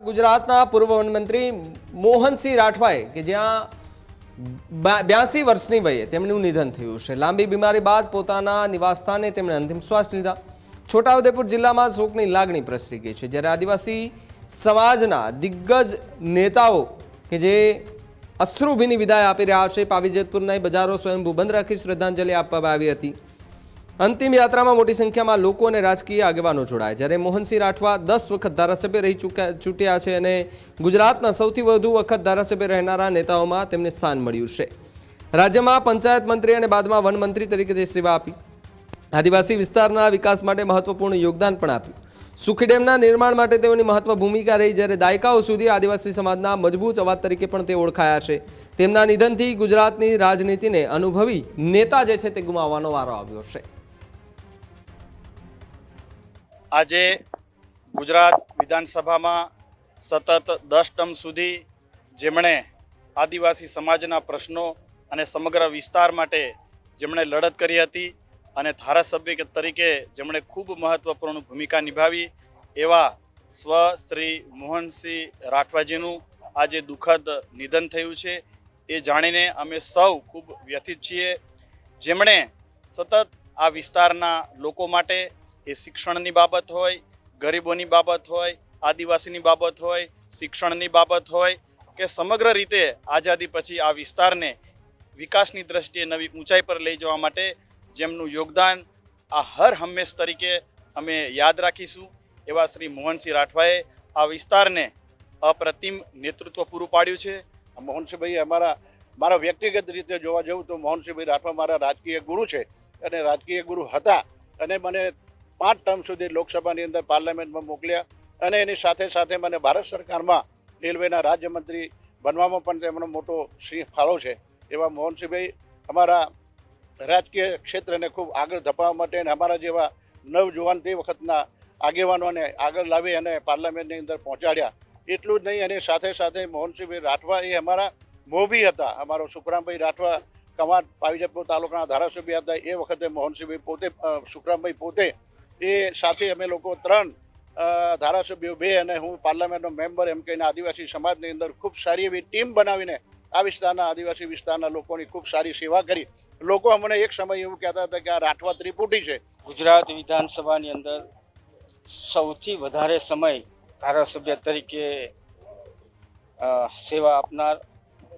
ગુજરાતના પૂર્વ વનમંત્રી મોહનસિંહ રાઠવાએ કે જ્યાં 82 વર્ષની વયે તેમનું નિધન થયું છે। લાંબી બીમારી બાદ પોતાના નિવાસસ્થાને તેમણે અંતિમ શ્વાસ લીધા। છોટાઉદેપુર જિલ્લામાં શોકની લાગણી પ્રસરી ગઈ છે, જ્યારે આદિવાસી સમાજના દિગ્ગજ નેતાઓ કે જે અશ્રુભીની વિદાય આપી રહ્યા છે। પાવીજેતપુરના બજારો સ્વયંભૂ બંધ રાખી શ્રદ્ધાંજલિ આપવામાં આવી હતી। અંતિમ યાત્રામાં મોટી સંખ્યામાં લોકો અને રાજકીય આગેવાનો જોડાયા, જ્યારે મોહનસિંહ રાઠવા 10 વખત ધારાસભ્ય રહી ચૂક્યા છે અને ગુજરાતના સૌથી વધુ વખત ધારાસભ્ય રહેનારા નેતાઓમાં તેમને સ્થાન મળ્યું છે। રાજ્યમાં પંચાયત મંત્રી અને બાદમાં વનમંત્રી તરીકે તે સેવા આપી। આદિવાસી વિસ્તારના વિકાસ માટે મહત્વપૂર્ણ યોગદાન પણ આપ્યું। સુખી ડેમના નિર્માણ માટે તેઓની મહત્વ ભૂમિકા રહી, જ્યારે દાયકાઓ સુધી આદિવાસી સમાજના મજબૂત અવાજ તરીકે પણ તે ઓળખાયા છે। તેમના નિધનથી ગુજરાતની રાજનીતિને અનુભવી નેતા જે છે તે ગુમાવવાનો વારો આવ્યો છે। આજે ગુજરાત વિધાનસભામાં સતત 10 ટર્મ સુધી જેમણે આદિવાસી સમાજના પ્રશ્નો અને સમગ્ર વિસ્તાર માટે જેમણે લડત કરી હતી અને ધારાસભ્ય તરીકે જેમણે ખૂબ મહત્વપૂર્ણ ભૂમિકા નિભાવી એવા સ્વ શ્રી મોહનસિંહ રાઠવાજીનું આજે દુઃખદ નિધન થયું છે। એ જાણીને અમે સૌ ખૂબ વ્યથિત છીએ। જેમણે સતત આ વિસ્તારના લોકો માટે એ શિક્ષણની બાબત હોય, ગરીબોની બાબત હોય, આદિવાસીની બાબત હોય, શિક્ષણની બાબત હોય કે સમગ્ર રીતે આઝાદી પછી આ વિસ્તારને વિકાસની દ્રષ્ટિએ નવી ઊંચાઈ પર લઈ જવા માટે જેમનું યોગદાન આ હર હંમેશ તરીકે અમે યાદ રાખીશું। એવા શ્રી મોહનસિંહ રાઠવાએ આ વિસ્તારને અપ્રતિમ નેતૃત્વ પૂરું પાડ્યું છે। મોહનસિંહભાઈ મારા વ્યક્તિગત રીતે જોવા જવું તો મોહનસિંહભાઈ રાઠવા મારા રાજકીય ગુરુ છે અને રાજકીય ગુરુ હતા અને મને 5 ટર્મ સુધી લોકસભાની અંદર પાર્લામેન્ટમાં મોકલ્યા અને એની સાથે સાથે મને ભારત સરકારમાં રેલવેના રાજ્યમંત્રી બનવામાં પણ તેમનો મોટો ફાળો છે। એવા મોહનસિંહભાઈ અમારા રાજકીય ક્ષેત્રને ખૂબ આગળ ધપાવવા માટે અને અમારા જેવા નવજુવાન તે વખતના આગેવાનોને આગળ લાવી અને પાર્લામેન્ટની અંદર પહોંચાડ્યા। એટલું જ નહીં, અને સાથે સાથે મોહનસિંહભાઈ રાઠવા એ અમારા મોભી હતા। અમારો સુખરામભાઈ રાઠવા કમાડ પાવીજેતપુર તાલુકાના ધારાસભ્ય હતા એ વખતે મોહનસિંહભાઈ પોતે સુખરામભાઈ પોતે એ સાથે અમે લોકો 3 ધારાસભ્યો 2 અને હું પાર્લામેન્ટનો મેમ્બર એમ કહીને આદિવાસી સમાજની અંદર ખૂબ સારી એવી ટીમ બનાવીને આ વિસ્તારના આદિવાસી વિસ્તારના લોકોની ખૂબ સારી સેવા કરી। લોકો અમને એક સમય એવું કહેતા હતા કે આ રાઠવા ત્રિપુટી છે। ગુજરાત વિધાનસભાની અંદર સૌથી વધારે સમય ધારાસભ્ય તરીકે સેવા આપનાર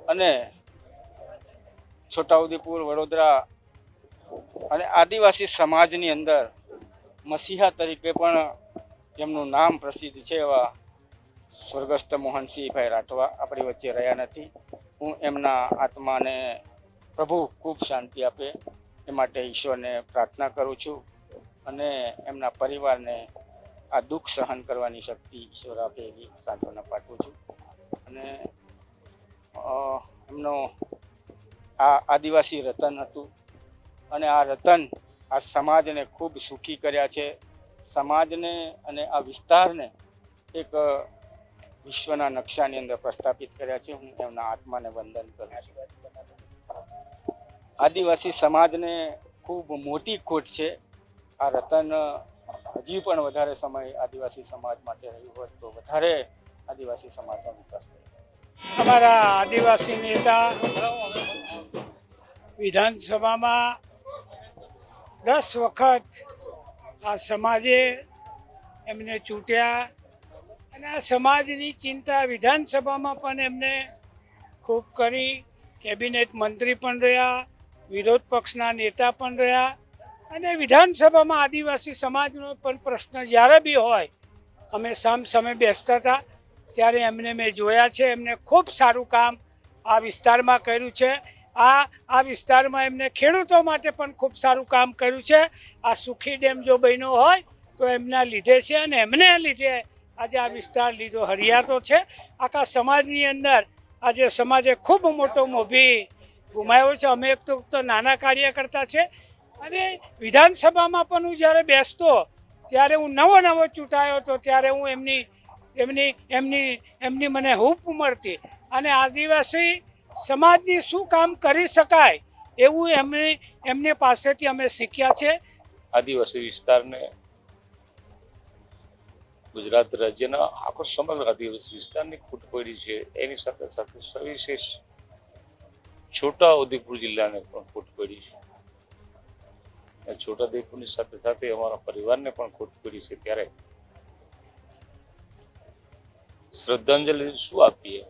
અને છોટાઉદેપુર, વડોદરા અને આદિવાસી સમાજની અંદર મસીહા તરીકે પણ જેમનું નામ પ્રસિદ્ધ છે એવા સ્વર્ગસ્થ મોહનસિંહભાઈ રાઠવા આપણી વચ્ચે રહ્યા નથી। હું એમના આત્માને પ્રભુ ખૂબ શાંતિ આપે એ માટે ઈશ્વરને પ્રાર્થના કરું છું અને એમના પરિવારને આ દુઃખ સહન કરવાની શક્તિ ઈશ્વર આપે એવી સાંત્વના પાઠવું છું। અને એમનો આ આદિવાસી રતન હતું અને આ રતન આ સમાજને ખૂબ સુખી કર્યા છે। સમાજને અને આ વિસ્તારને એક વિશ્વના નકશાની અંદર પ્રસ્થાપિત કર્યા છે। હું એમના આત્માને વંદન કરું છું। આદિવાસી સમાજને ખૂબ મોટી ખોટ છે। આ રતન હજી પણ વધારે સમય આદિવાસી સમાજ માટે રહ્યું હોત તો વધારે આદિવાસી સમાજનો વિકાસ થયો। અમારા આદિવાસી નેતા વિધાનસભામાં 10 વખત આ સમાજે એમને ચૂંટ્યા અને આ સમાજની ચિંતા વિધાનસભામાં પણ એમને ખૂબ કરી। કેબિનેટ મંત્રી પણ રહ્યા, વિરોધ પક્ષના નેતા પણ રહ્યા અને વિધાનસભામાં આદિવાસી સમાજનો પણ પ્રશ્ન જ્યારે બી હોય અમે સામે બેસતા હતા ત્યારે એમને મેં જોયા છે। એમને ખૂબ સારું કામ આ વિસ્તારમાં કર્યું છે। આ વિસ્તારમાં એમને ખેડૂતો માટે પણ ખૂબ સારું કામ કર્યું છે। આ સુખી ડેમ જો બન્યો હોય તો એમના લીધે છે અને એમને લીધે આજે આ વિસ્તાર લીધો હરિયાતો છે। આખા સમાજની અંદર આજે સમાજે ખૂબ મોટો મોભી ગુમાવ્યો છે। અમે એક તો નાના કાર્યકર્તા છે અને વિધાનસભામાં પણ હું જ્યારે બેસતો ત્યારે હું નવો ચૂંટાયો હતો ત્યારે હું એમની મને હૂંફ મળતી અને આદિવાસી સમાજની શું કામ કરી શકાય એવું એમની પાસેથી અમે શીખ્યા છે। આદિવાસી વિસ્તારને ગુજરાત રાજ્યના આખો સમગ્ર આદિવાસી વિસ્તારની ખૂટ પડી છે. એની સાથે સાથે સવિશેષ છોટા ઉદેપુર જિલ્લાને પણ ખૂટ પડી છે. અને છોટા ઉદેપુરની સાથે સાથે અમારા પરિવારને પણ ખૂટ પડી છે. ત્યારે શ્રદ્ધાંજલિ શું આપીએ?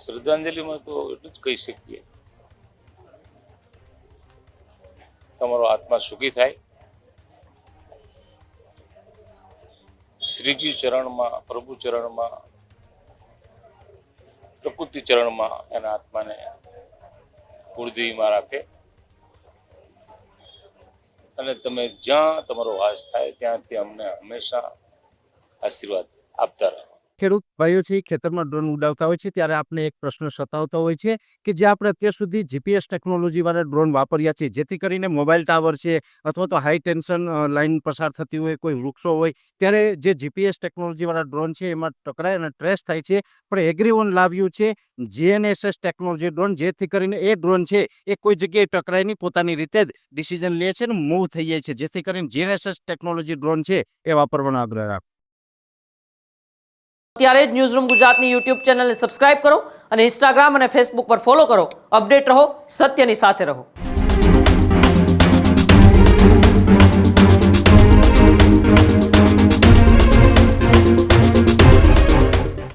શ્રદ્ધાંજલિમાં તો એટલું જ કહી શકીએ, તમારો આત્મા સુખી થાય, શ્રીજી ચરણમાં, પ્રભુ ચરણમાં, પ્રકૃતિ ચરણમાં એના આત્માને કુળદેવીમાં રાખે અને તમે જ્યાં તમારો વાસ થાય ત્યાંથી અમને હંમેશા આશીર્વાદ આપતા રહો. ખેડૂત ભાઈઓ છે ખેતરમાં ડ્રોન ઉડાવતા હોય છે ત્યારે આપને એક પ્રશ્ન સતાવતો હોય છે કે જે આપણે અત્યાર સુધી જીપીએસ ટેકનોલોજીવાળા ડ્રોન વાપર્યા છે, જેથી કરીને મોબાઈલ ટાવર છે અથવા તો હાઈ ટેન્શન લાઇન પસાર થતી હોય, કોઈ વૃક્ષો હોય, ત્યારે જે જીપીએસ ટેકનોલોજીવાળા ડ્રોન છે એમાં ટકરાય અને ટ્રેસ થાય છે. પણ એગ્રીઓન લાવ્યું છે GNSS ટેકનોલોજી ડ્રોન, જેથી કરીને એ ડ્રોન છે એ કોઈ જગ્યાએ ટકરાય નહીં, પોતાની રીતે જ ડિસિઝન લે છે અને મૂવ થઈ જાય છે, જેથી કરીને GNSS ટેકનોલોજી ડ્રોન છે એ વાપરવાનો આગ્રહ રાખો. અત્યારે જ ન્યૂઝરૂમ ગુજરાતની યુટ્યુબ ચેનલને સબસ્ક્રાઇબ કરો અને ઇન્સ્ટાગ્રામ અને ફેસબુક પર ફોલો કરો. અપડેટ રહો, સત્યની સાથે રહો.